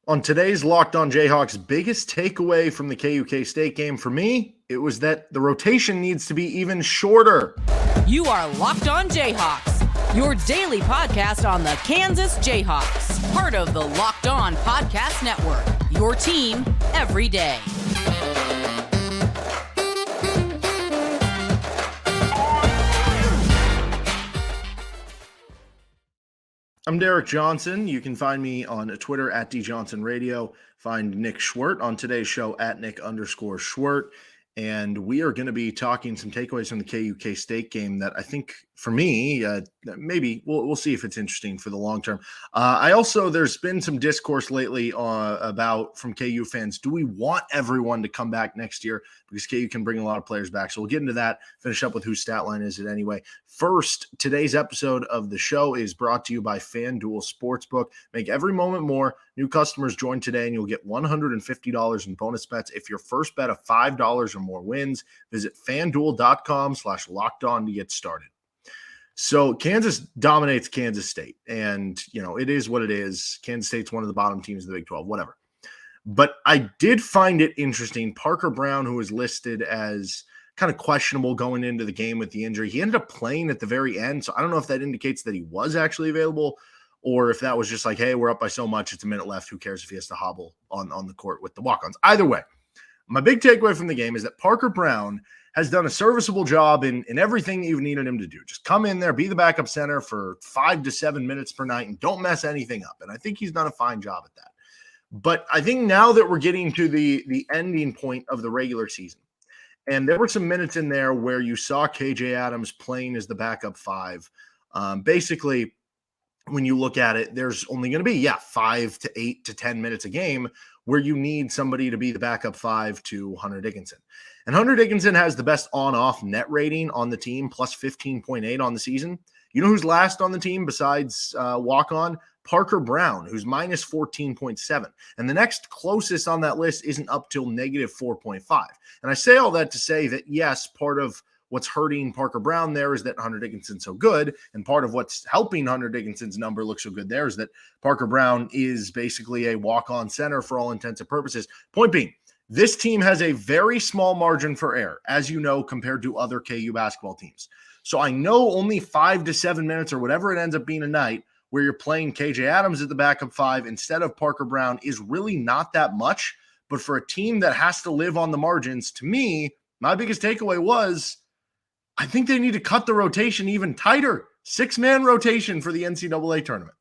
On today's Locked On Jayhawks, biggest takeaway from the KUK State game for me, it was that the rotation needs to be even shorter. You are Locked On Jayhawks, your daily podcast on the Kansas Jayhawks, part of the Locked On Podcast Network, your team every day. I'm Derek Johnson. You can find me on Twitter at DJohnsonRadio. Find Nick Schwert on today's show at Nick_Schwert. And we are going to be talking some takeaways from the KUK State game that I think for me, maybe we'll see if it's interesting for the long term. There's been some discourse lately about from KU fans. Do we want everyone to come back next year? Because KU can bring a lot of players back. So we'll get into that, finish up with whose stat line is it anyway. First, today's episode of the show is brought to you by FanDuel Sportsbook. Make every moment more. New customers join today and you'll get $150 in bonus bets if your first bet of $5 or more wins. Visit FanDuel.com/lockedon to get started. So Kansas dominates Kansas State, and, it is what it is. Kansas State's one of the bottom teams of the Big 12, whatever. But I did find it interesting. Parker Brown, who was listed as kind of questionable going into the game with the injury, he ended up playing at the very end. So I don't know if that indicates that he was actually available or if that was just like, hey, we're up by so much, it's a minute left. Who cares if he has to hobble on the court with the walk-ons? Either way, my big takeaway from the game is that Parker Brown has done a serviceable job in everything that you've needed him to do. Just come in there, be the backup center for 5 to 7 minutes per night, and don't mess anything up. And I think he's done a fine job at that. But I think now that we're getting to the ending point of the regular season, and there were some minutes in there where you saw KJ Adams playing as the backup 5. Basically, when you look at it, there's only going to be, 5 to 8 to 10 minutes a game where you need somebody to be the backup 5 to Hunter Dickinson. And Hunter Dickinson has the best on-off net rating on the team, plus 15.8 on the season. You know who's last on the team besides walk-on? Parker Brown, who's minus 14.7. And the next closest on that list isn't up till negative 4.5. And I say all that to say that, yes, part of what's hurting Parker Brown there is that Hunter Dickinson's so good. And part of what's helping Hunter Dickinson's number look so good there is that Parker Brown is basically a walk-on center for all intents and purposes. Point being, this team has a very small margin for error, as you know, compared to other KU basketball teams. So I know only 5 to 7 minutes or whatever it ends up being a night where you're playing KJ Adams at the backup 5 instead of Parker Brown is really not that much. But for a team that has to live on the margins, to me, my biggest takeaway was I think they need to cut the rotation even tighter. 6-man rotation for the NCAA tournament.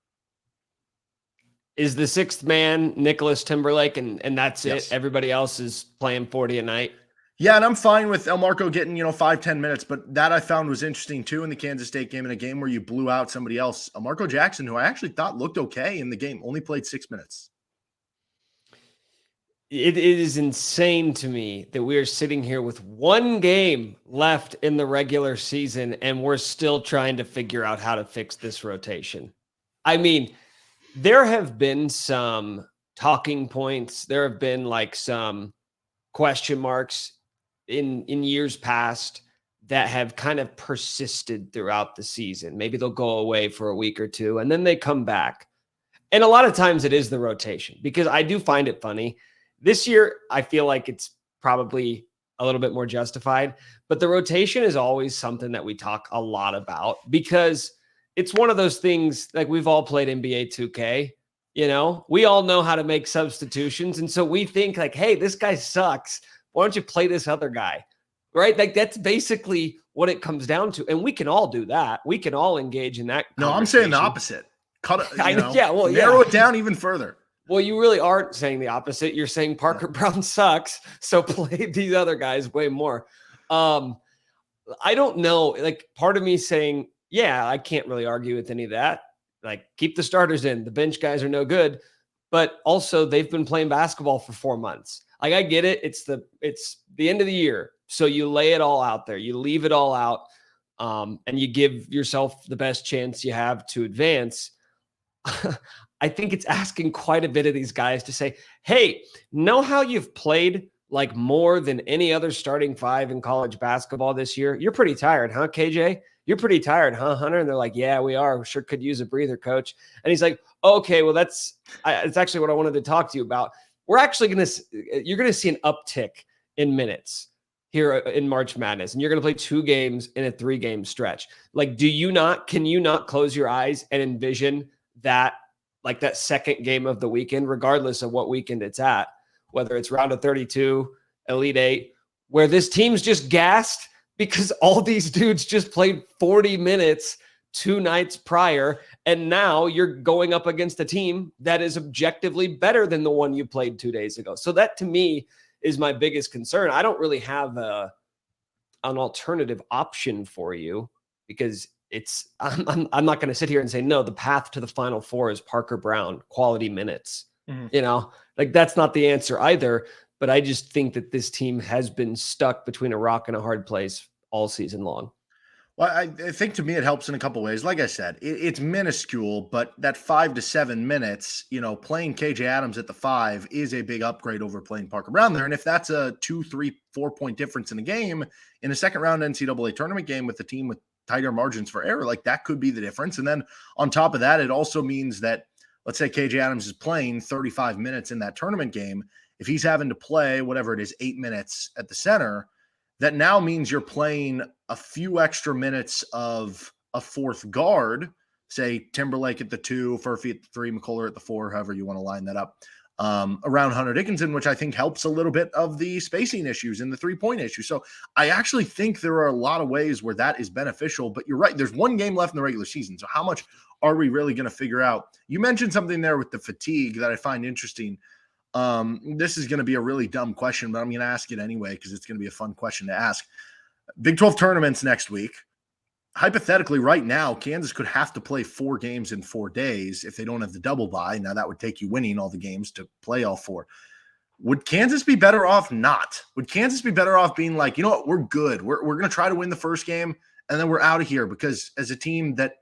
Is the 6th man Nicholas Timberlake, and that's Yes. it? Everybody else is playing 40 a night? Yeah, and I'm fine with Elmarko getting, 5-10 minutes, but that I found was interesting too in the Kansas State game, in a game where you blew out somebody else. Elmarko Jackson, who I actually thought looked okay in the game, only played 6 minutes. It is insane to me that we are sitting here with one game left in the regular season and we're still trying to figure out how to fix this rotation. I mean, there have been some talking points. There have been some question marks in years past that have kind of persisted throughout the season. Maybe they'll go away for a week or two and then they come back. And a lot of times it is the rotation, because I do find it funny. This year, I feel like it's probably a little bit more justified, but the rotation is always something that we talk a lot about because it's one of those things, like we've all played NBA 2K, we all know how to make substitutions. And so we think hey, this guy sucks. Why don't you play this other guy? Right? That's basically what it comes down to. And we can all do that. We can all engage in that. No, I'm saying the opposite. Cut it, narrow it down even further. Well, you really aren't saying the opposite. You're saying Parker Brown sucks, so play these other guys way more. I don't know. Part of me saying, I can't really argue with any of that. Keep the starters in. The bench guys are no good. But also, they've been playing basketball for 4 months. I get it. It's the end of the year. So you lay it all out there. You leave it all out, and you give yourself the best chance you have to advance. I think it's asking quite a bit of these guys to say, hey, know how you've played like more than any other starting five in college basketball this year. You're pretty tired, huh, KJ? You're pretty tired, huh, Hunter? And they're like, yeah, we are. We sure could use a breather, coach. And he's like, okay, well, it's actually what I wanted to talk to you about. You're going to see an uptick in minutes here in March Madness, and you're going to play 2 games in a 3-game stretch. Like, can you not close your eyes and envision that, like that second game of the weekend, regardless of what weekend it's at, whether it's round of 32, Elite 8, where this team's just gassed because all these dudes just played 40 minutes 2 nights prior, and now you're going up against a team that is objectively better than the one you played 2 days ago. So that, to me, is my biggest concern. I don't really have an alternative option for you, because I'm not going to sit here and say, no, the path to the Final Four is Parker Brown, quality minutes. Like, that's not the answer either. But I just think that this team has been stuck between a rock and a hard place all season long. Well, I think to me it helps in a couple ways. Like I said, it's minuscule, but that 5 to 7 minutes, playing KJ Adams at the 5 is a big upgrade over playing Parker Brown there. And if that's a 2, 3, 4 point difference in a game, in a second round NCAA tournament game with a team with tighter margins for error, like that could be the difference. And then on top of that, it also means that, let's say KJ Adams is playing 35 minutes in that tournament game. If he's having to play whatever it is, 8 minutes at the center, that now means you're playing a few extra minutes of a fourth guard, say Timberlake at the 2, Furphy at the 3, McCullough at the 4, however you want to line that up, around Hunter Dickinson, which I think helps a little bit of the spacing issues and the 3-point issue. So I actually think there are a lot of ways where that is beneficial, but you're right. There's 1 game left in the regular season. So how much are we really going to figure out? You mentioned something there with the fatigue that I find interesting. This is going to be a really dumb question, but I'm going to ask it anyway because it's going to be a fun question to ask. Big 12 tournaments next week. Hypothetically, right now, Kansas could have to play 4 games in 4 days if they don't have the double bye. Now, that would take you winning all the games to play all 4. Would Kansas be better off not? Would Kansas be better off being like, you know what, we're good. We're going to try to win the first game, and then we're out of here? Because as a team that,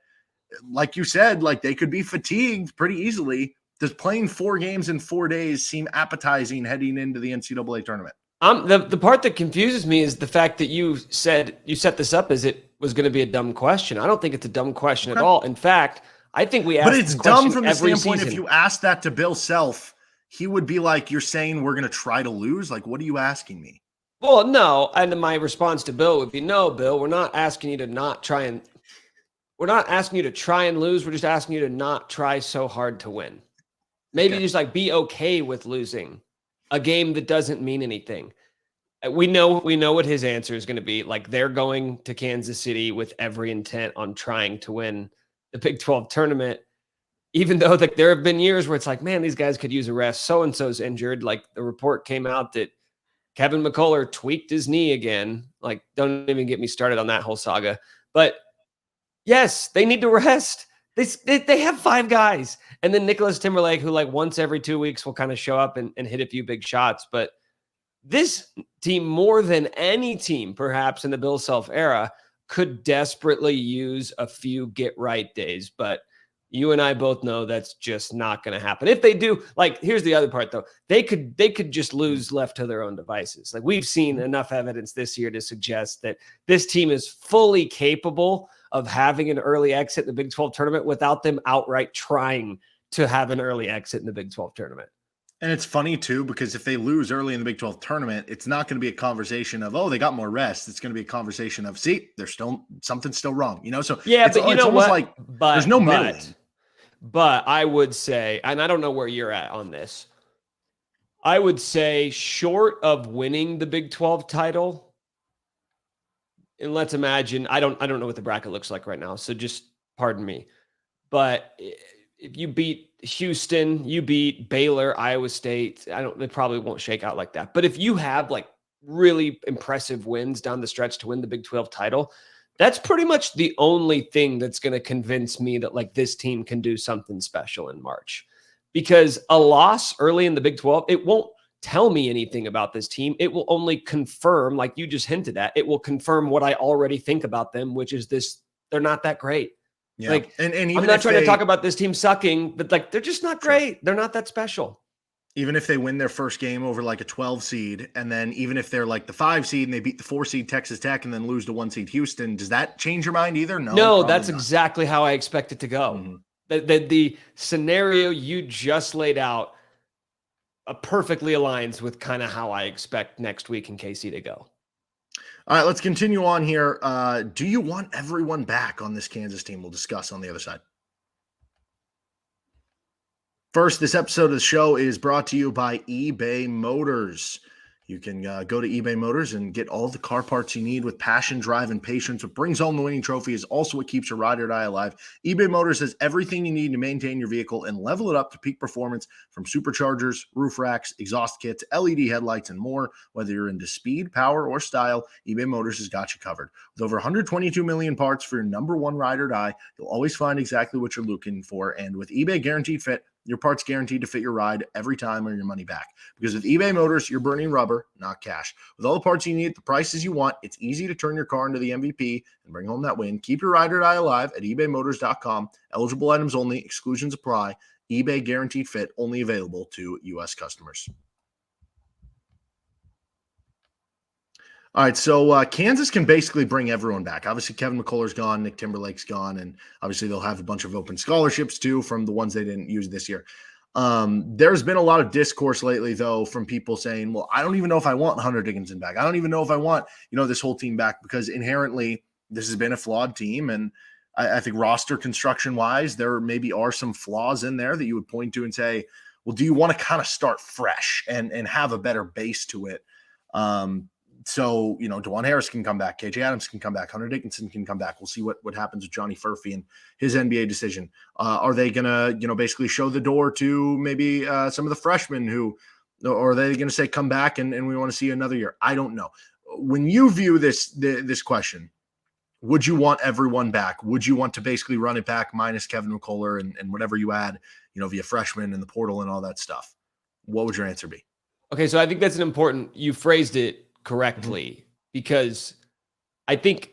like you said, like they could be fatigued pretty easily. Does playing 4 games in 4 days seem appetizing heading into the NCAA tournament? The part that confuses me is the fact that you said you set this up as it was going to be a dumb question. I don't think it's a dumb question at all. In fact, I think we asked. But it's dumb from the standpoint season. If you asked that to Bill Self, he would be like, "You're saying we're going to try to lose? Like, what are you asking me?" Well, no. And my response to Bill would be, "No, Bill, we're not asking you to not try and. We're not asking you to try and lose. We're just asking you to not try so hard to win." Maybe just like be okay with losing a game that doesn't mean anything. We know what his answer is going to be. Like, they're going to Kansas City with every intent on trying to win the Big 12 tournament, even though like there have been years where it's like, man, these guys could use a rest. So-and-so's injured. Like, the report came out that Kevin McCullough tweaked his knee again. Like, don't even get me started on that whole saga. But yes, they need to rest. They have 5 guys. And then Nicholas Timberlake, who like once every 2 weeks will kind of show up and hit a few big shots. But this team, more than any team, perhaps in the Bill Self era, could desperately use a few get-right days. But you and I both know that's just not going to happen. If they do, like, here's the other part, though. They could just lose left to their own devices. Like, we've seen enough evidence this year to suggest that this team is fully capable of having an early exit in the Big 12 tournament without them outright trying to have an early exit in the Big 12 tournament. And it's funny, too, because if they lose early in the Big 12 tournament, it's not going to be a conversation of, oh, they got more rest. It's going to be a conversation of, see, there's something's still wrong, So yeah, but you know what? Like there's no middling. But I would say, and I don't know where you're at on this, I would say short of winning the Big 12 title, and let's imagine, I don't know what the bracket looks like right now, so just pardon me. But if you beat Houston, you beat Baylor, Iowa State, they probably won't shake out like that. But if you have like really impressive wins down the stretch to win the Big 12 title, that's pretty much the only thing that's going to convince me that like this team can do something special in March. Because a loss early in the Big 12, it won't tell me anything about this team. It will only confirm, like you just hinted at, it will confirm what I already think about them, which is they're not that great. Yeah. Like, and even I'm not trying to talk about this team sucking, but like, they're just not great. They're not that special. Even if they win their first game over like a 12 seed, and then even if they're like the 5 seed and they beat the 4 seed Texas Tech and then lose to 1 seed Houston, does that change your mind either? No, that's exactly how I expect it to go. Mm-hmm. The scenario you just laid out perfectly aligns with kind of how I expect next week in KC to go. All right, let's continue on here. Do you want everyone back on this Kansas team? We'll discuss on the other side. First, this episode of the show is brought to you by eBay Motors. You can go to eBay Motors and get all the car parts you need with passion, drive, and patience. What brings home the winning trophy is also what keeps your ride or die alive. eBay Motors has everything you need to maintain your vehicle and level it up to peak performance, from superchargers, roof racks, exhaust kits, LED headlights, and more. Whether you're into speed, power, or style, eBay Motors has got you covered. With over 122 million parts for your number one ride or die, you'll always find exactly what you're looking for. And with eBay Guaranteed Fit, your part's guaranteed to fit your ride every time or your money back. Because with eBay Motors, you're burning rubber, not cash. With all the parts you need at the prices you want, it's easy to turn your car into the MVP and bring home that win. Keep your ride or die alive at ebaymotors.com. Eligible items only. Exclusions apply. eBay Guaranteed Fit, only available to U.S. customers. All right, so Kansas can basically bring everyone back. Obviously, Kevin McCullough's gone, Nick Timberlake's gone, and obviously they'll have a bunch of open scholarships too from the ones they didn't use this year. There's been a lot of discourse lately, though, from people saying, well, I don't even know if I want Hunter Dickinson back. I don't even know if I want, this whole team back, because inherently this has been a flawed team. And I think roster construction-wise, there maybe are some flaws in there that you would point to and say, well, do you want to kind of start fresh and have a better base to it? So, Dajuan Harris can come back. KJ Adams can come back. Hunter Dickinson can come back. We'll see what happens with Johnny Furphy and his NBA decision. Are they going to, basically show the door to maybe some of the freshmen or are they going to say, come back and we want to see another year? I don't know. When you view this question, would you want everyone back? Would you want to basically run it back minus Kevin McCullough and whatever you add, via freshmen and the portal and all that stuff? What would your answer be? Okay, so I think that's you phrased it correctly, because I think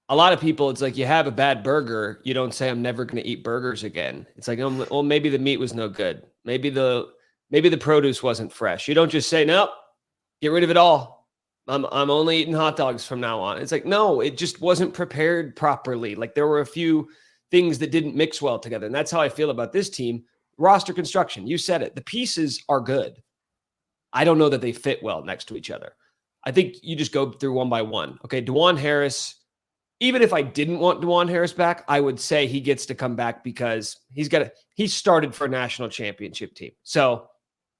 a lot of people, it's like you have a bad burger, you don't say I'm never going to eat burgers again. It's like, well, maybe the meat was no good. Maybe the produce wasn't fresh. You don't just say, nope, get rid of it all. I'm only eating hot dogs from now on. It's like, no, it just wasn't prepared properly. Like there were a few things that didn't mix well together. And that's how I feel about this team. Roster construction, you said it. The pieces are good. I don't know that they fit well next to each other. I think you just go through one by one. Okay, Dajuan Harris, even if I didn't want Dajuan Harris back, I would say he gets to come back because he started for a national championship team. So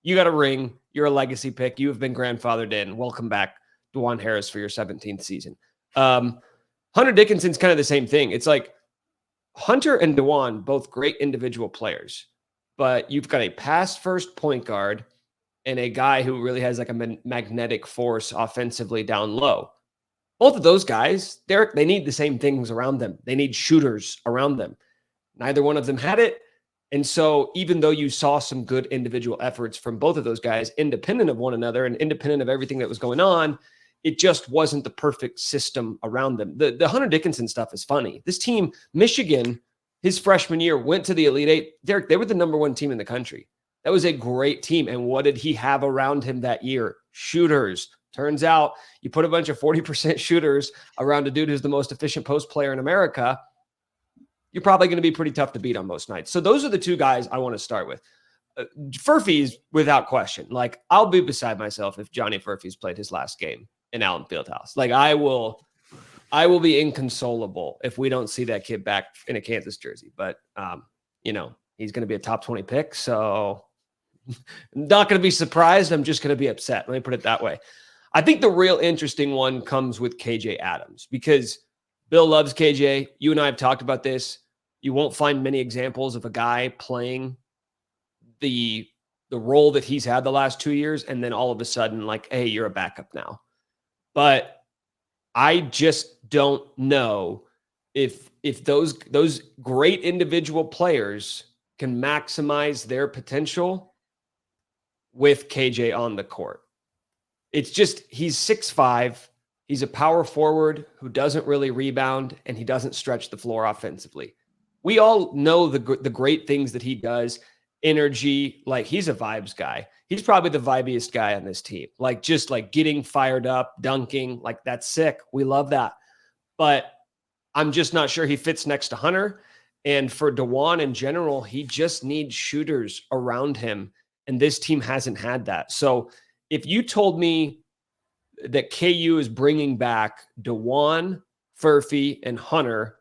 you got a ring. You're a legacy pick. You have been grandfathered in. Welcome back, Dajuan Harris, for your 17th season. Hunter Dickinson's kind of the same thing. It's like Hunter and Dajuan, both great individual players, but you've got a pass-first point guard and a guy who really has like a magnetic force offensively down low. Both of those guys, Derek, they need the same things around them. They need shooters around them. Neither one of them had it. And so even though you saw some good individual efforts from both of those guys, independent of one another and independent of everything that was going on, it just wasn't the perfect system around them. The Hunter Dickinson stuff is funny. This team, Michigan, his freshman year, went to the Elite Eight. Derek, they were the number one team in the country. That was a great team. And what did he have around him that year? Shooters. Turns out you put a bunch of 40% shooters around a dude who's the most efficient post player in America, you're probably going to be pretty tough to beat on most nights. So those are the two guys I want to start with. Furphy's without question. Like, I'll be beside myself if Johnny Furphy's played his last game in Allen Fieldhouse. Like, I will be inconsolable if we don't see that kid back in a Kansas jersey. But, he's going to be a top 20 pick. So I'm not going to be surprised. I'm just going to be upset. Let me put it that way. I think the real interesting one comes with KJ Adams, because Bill loves KJ. You and I have talked about this. You won't find many examples of a guy playing the role that he's had the last 2 years, and then all of a sudden, like, hey, you're a backup now. But I just don't know if those great individual players can maximize their potential with KJ on the court. It's just, he's 6'5". He's a power forward who doesn't really rebound, and he doesn't stretch the floor offensively. We all know the great things that he does, energy. Like, he's a vibes guy. He's probably the vibiest guy on this team. Like, just like getting fired up, dunking, like that's sick. We love that. But I'm just not sure he fits next to Hunter. And for Dajuan in general, he just needs shooters around him. And this team hasn't had that. So if you told me that KU is bringing back Dajuan, Furphy, and Hunter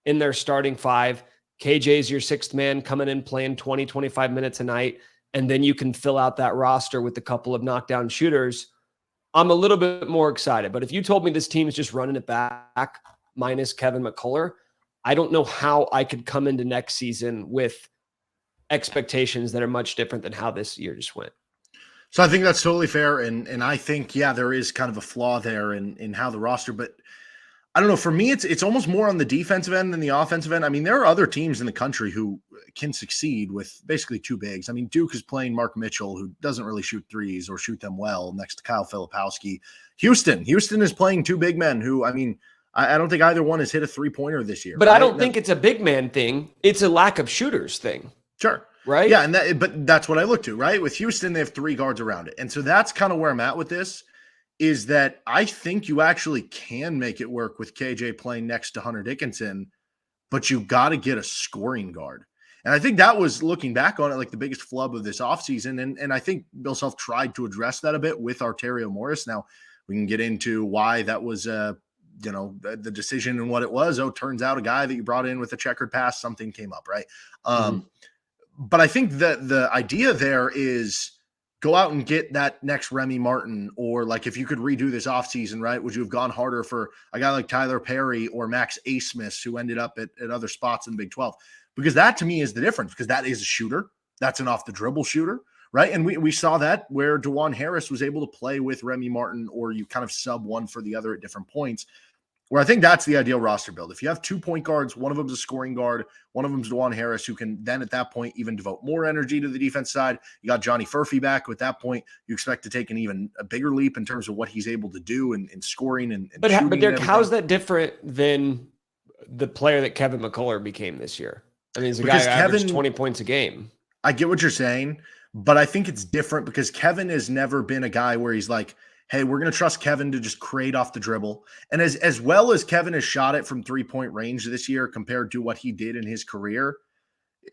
in their starting five, KJ's your sixth man coming in playing 20, 25 minutes a night, and then you can fill out that roster with a couple of knockdown shooters, I'm a little bit more excited. But if you told me this team is just running it back minus Kevin McCullough, I don't know how I could come into next season with expectations that are much different than how this year just went. So I think that's totally fair. And I think, yeah, there is kind of a flaw there in how the roster, but I don't know. For me, it's almost more on the defensive end than the offensive end. I mean, there are other teams in the country who can succeed with basically two bigs. I mean, Duke is playing Mark Mitchell, who doesn't really shoot threes or shoot them well, next to Kyle Filipowski. Houston is playing two big men who, I mean, I don't think either one has hit a three-pointer this year. But right? I don't think it's a big man thing. It's a lack of shooters thing. Sure. Right? Yeah, but that's what I look to, right? With Houston, they have three guards around it. And so that's kind of where I'm at with this, is that I think you actually can make it work with KJ playing next to Hunter Dickinson, but you got to get a scoring guard. And I think that was, looking back on it, like the biggest flub of this offseason. And I think Bill Self tried to address that a bit with Arterio Morris. Now, we can get into why that was the decision and what it was. Oh, turns out a guy that you brought in with a checkered past, something came up, right? But I think that the idea there is go out and get that next Remy Martin, or like if you could redo this offseason, right, would you have gone harder for a guy like Tyler Perry or Max Asmus, who ended up at other spots in the Big 12? Because that to me is the difference, because that is a shooter. That's an off the dribble shooter, right? And we saw that where Dajuan Harris was able to play with Remy Martin, or you kind of sub one for the other at different points, where I think that's the ideal roster build. If you have 2 point guards, one of them's a scoring guard, one of them's Dajuan Harris, who can then at that point even devote more energy to the defense side. You got Johnny Furphy back. At that point, you expect to take a bigger leap in terms of what he's able to do in scoring and shooting. But Derek, how's that different than the player that Kevin McCullough became this year? I mean, he's a guy who averaged 20 points a game. I get what you're saying, but I think it's different because Kevin has never been a guy where he's like, hey, we're going to trust Kevin to just create off the dribble. And as well as Kevin has shot it from 3-point range this year compared to what he did in his career,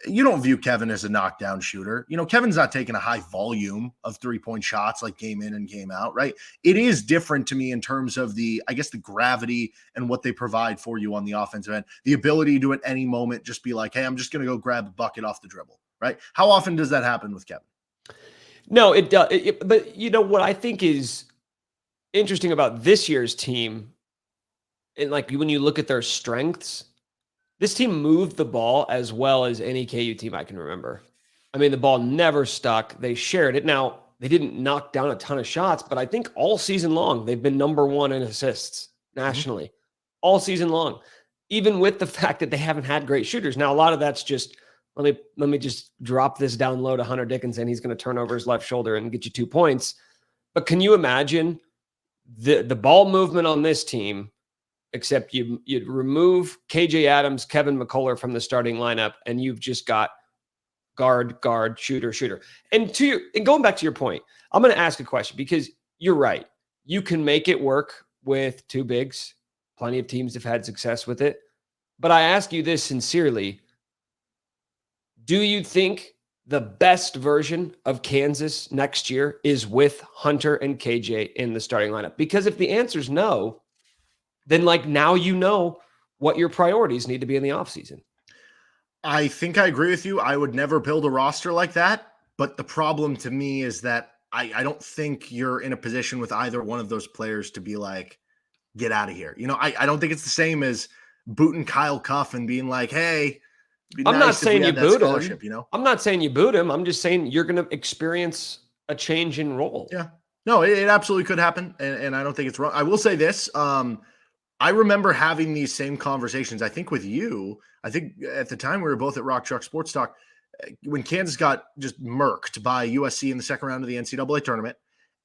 you don't view Kevin as a knockdown shooter. You know, Kevin's not taking a high volume of 3-point shots like game in and game out, right? It is different to me in terms of the gravity and what they provide for you on the offensive end. The ability to at any moment just be like, hey, I'm just going to go grab a bucket off the dribble, right? How often does that happen with Kevin? No, it does. But you know what I think is interesting about this year's team, and like when you look at their strengths, this team moved the ball as well as any KU team I can remember. I mean, the ball never stuck. They shared it. Now, they didn't knock down a ton of shots, but I think all season long, they've been number one in assists nationally, all season long, even with the fact that they haven't had great shooters. Now, a lot of that's just, let me just drop this down low to Hunter Dickinson. He's going to turn over his left shoulder and get you 2 points. But can you imagine the ball movement on this team, except you'd remove KJ Adams, Kevin McCullough from the starting lineup, and you've just got guard, shooter. And going back to your point, I'm going to ask a question, because you're right. You can make it work with two bigs. Plenty of teams have had success with it. But I ask you this sincerely. Do you think the best version of Kansas next year is with Hunter and KJ in the starting lineup? Because if the answer is no, then like now you know what your priorities need to be in the offseason. I think I agree with you. I would never build a roster like that. But the problem to me is that I don't think you're in a position with either one of those players to be like, get out of here. You know, I don't think it's the same as booting Kyle Cuff and being like, hey, I'm not saying you boot him. You know, I'm not saying you boot him. I'm just saying you're going to experience a change in role. Yeah, no, it absolutely could happen. And I don't think it's wrong. I will say this. I remember having these same conversations, I think with you. I think at the time we were both at Rock Chalk Sports Talk when Kansas got just murked by USC in the second round of the NCAA tournament.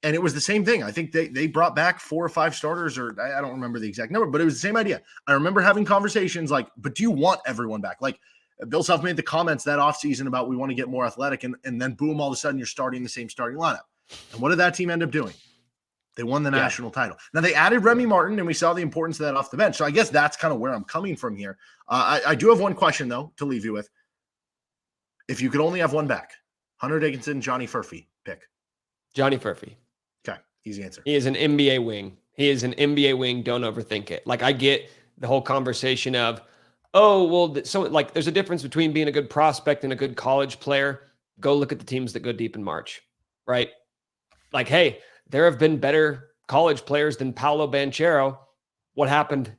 And it was the same thing. I think they brought back 4 or 5 starters, or I don't remember the exact number, but it was the same idea. I remember having conversations like, but do you want everyone back? Like, Bill Self made the comments that offseason about we want to get more athletic, and then boom, all of a sudden you're starting the same starting lineup. And what did that team end up doing? They won the national title. Now, they added Remy Martin, and we saw the importance of that off the bench. So I guess that's kind of where I'm coming from here. I do have one question, though, to leave you with. If you could only have one back, Hunter Dickinson, Johnny Furphy, pick. Johnny Furphy. Okay, easy answer. He is an NBA wing. He is an NBA wing. Don't overthink it. Like, I get the whole conversation of, oh, well, so like there's a difference between being a good prospect and a good college player. Go look at the teams that go deep in March, right? Like, hey, there have been better college players than Paolo Banchero. What happened?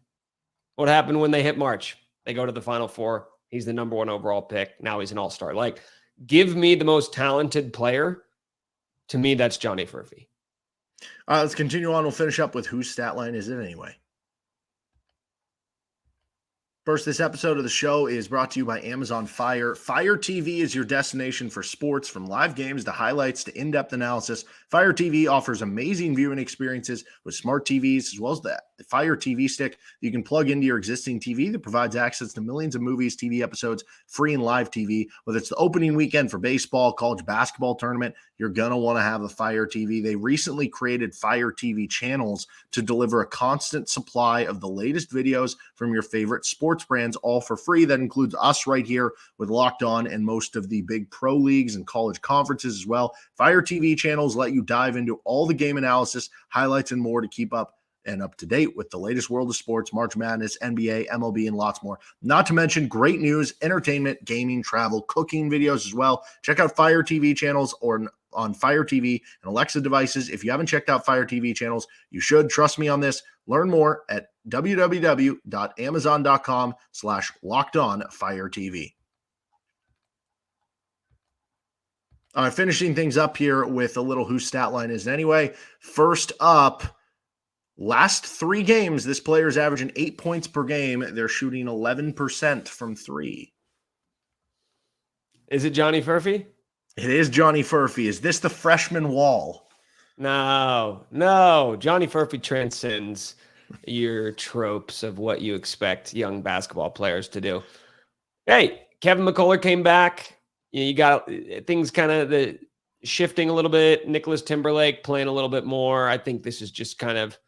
What happened when they hit March? They go to the Final Four. He's the number 1 overall pick. Now he's an all-star. Like, give me the most talented player. To me, that's Johnny Furphy. Let's continue on. We'll finish up with whose stat line is it anyway? First, this episode of the show is brought to you by Amazon Fire. Fire TV is your destination for sports, from live games to highlights to in-depth analysis. Fire TV offers amazing viewing experiences with smart TVs, as well as the Fire TV stick you can plug into your existing TV that provides access to millions of movies, TV episodes, free and live TV. Whether it's the opening weekend for baseball, college basketball tournament, you're going to want to have a Fire TV. They recently created Fire TV channels to deliver a constant supply of the latest videos from your favorite sports brands, all for free. That includes us right here with Locked On and most of the big pro leagues and college conferences as well. Fire TV channels let you dive into all the game analysis, highlights, and more to keep up to date with the latest world of sports, March Madness, NBA, MLB, and lots more. Not to mention great news, entertainment, gaming, travel, cooking videos as well. Check out Fire TV channels or on Fire TV and Alexa devices. If you haven't checked out Fire TV channels, you should. Trust me on this. Learn more at www.amazon.com/lockedonfiretv. All right, finishing things up here with a little whose stat line is anyway. First up, last 3 games, this player is averaging 8 points per game. They're shooting 11% from 3. Is it Johnny Furphy? It is Johnny Furphy. Is this the freshman wall? No. Johnny Furphy transcends your tropes of what you expect young basketball players to do. Hey, Kevin McCullough came back. You got things kind of shifting a little bit. Nicholas Timberlake playing a little bit more. I think this is just kind of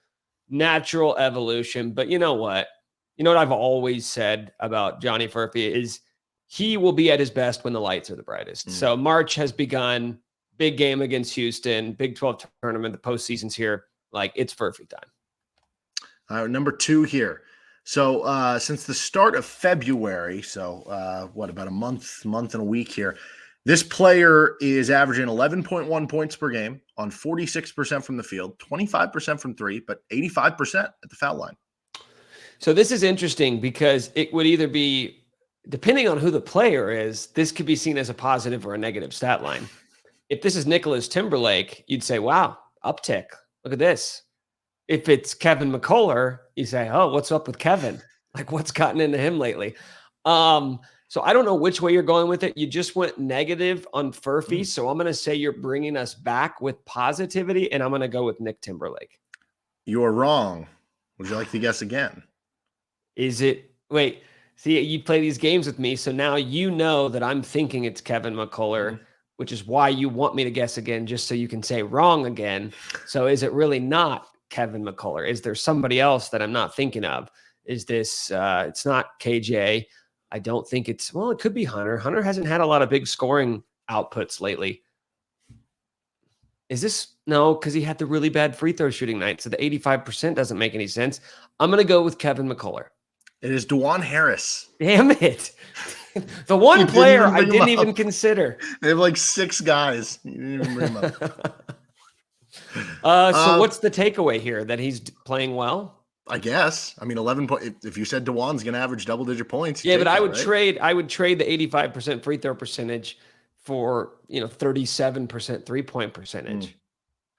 natural evolution. But you know what? You know what I've always said about Johnny Furphy is he will be at his best when the lights are the brightest. So March has begun. Big game against Houston. Big 12 tournament. The postseason's here. Like, it's Furphy time. Number 2 here. So since the start of February, so about a month and a week here, this player is averaging 11.1 points per game on 46% from the field, 25% from 3, but 85% at the foul line. So this is interesting because it would either be, depending on who the player is, this could be seen as a positive or a negative stat line. If this is Nicholas Timberlake, you'd say, wow, uptick. Look at this. If it's Kevin McCullough, you say, oh, what's up with Kevin? Like, what's gotten into him lately? So I don't know which way you're going with it. You just went negative on Furphy. So I'm going to say you're bringing us back with positivity, and I'm going to go with Nick Timberlake. You're wrong. Would you like to guess again? Is it? Wait, see, you play these games with me. So now you know that I'm thinking it's Kevin McCullough, which is why you want me to guess again, just so you can say wrong again. So is it really not Kevin McCullough? Is there somebody else that I'm not thinking of? Is this, it's not KJ. I don't think it's, well, it could be Hunter. Hunter hasn't had a lot of big scoring outputs lately. Is this, no, because he had the really bad free throw shooting night. So the 85% doesn't make any sense. I'm going to go with Kevin McCullough. It is Dajuan Harris. Damn it. The one player I didn't even consider. They have like 6 guys. You didn't even bring him up. So what's the takeaway here? That he's playing well? I guess. I mean, 11 points. If you said Dajuan's going to average double-digit points, yeah, but I would trade the 85% free throw percentage for 37% 3-point percentage.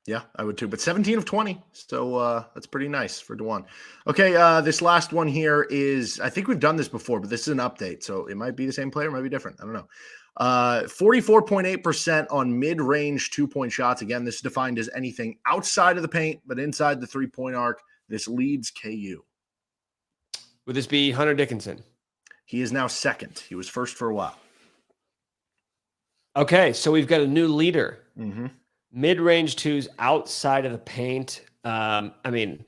Yeah, I would too. But 17 of 20, so that's pretty nice for Dajuan. Okay, this last one here is, I think we've done this before, but this is an update, so it might be the same player, it might be different. I don't know. 44.8% on mid-range 2-point shots. Again, this is defined as anything outside of the paint, but inside the 3-point arc. This leads KU. Would this be Hunter Dickinson? He is now second. He was first for a while. Okay, so we've got a new leader. Mm-hmm. Mid-range twos outside of the paint. I mean,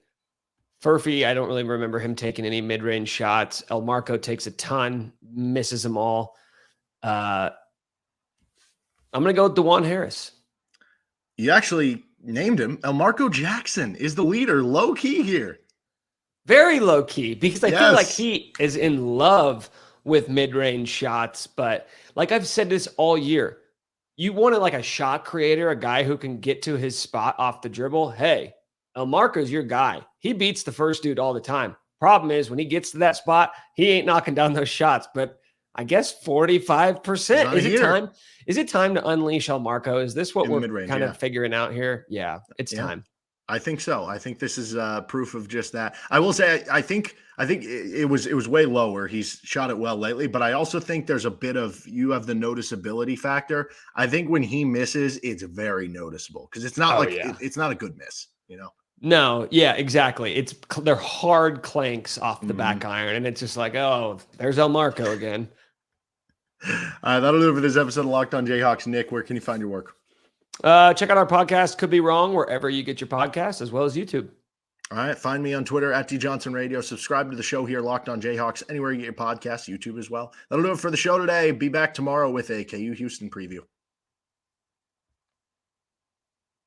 Furphy, I don't really remember him taking any mid-range shots. Elmarko takes a ton, misses them all. I'm going to go with Dajuan Harris. You actually named him. Elmarko Jackson is the leader, low-key here. Very low-key, because I feel like he is in love with mid-range shots. But like I've said this all year, you wanted like a shot creator, a guy who can get to his spot off the dribble. Hey, Elmarko's your guy. He beats the first dude all the time. Problem is, when he gets to that spot, he ain't knocking down those shots. But I guess 45%. Is it time to unleash Elmarko? Is this what we're kind of figuring out here? Yeah, it's time. I think so. I think this is proof of just that. I will say, I think it was way lower. He's shot it well lately, but I also think there's a bit of, you have the noticeability factor. I think when he misses, it's very noticeable because it's not it's not a good miss, you know? No, yeah, exactly. They're hard clanks off the back iron, and it's just like, oh, there's Elmarko again. That'll do it for this episode of Locked On Jayhawks. Nick, where can you find your work? Check out our podcast, Could Be Wrong, wherever you get your podcasts, as well as YouTube. All right. Find me on Twitter at DJohnsonRadio. Subscribe to the show here, Locked On Jayhawks, anywhere you get your podcasts, YouTube as well. That'll do it for the show today. Be back tomorrow with a KU Houston preview.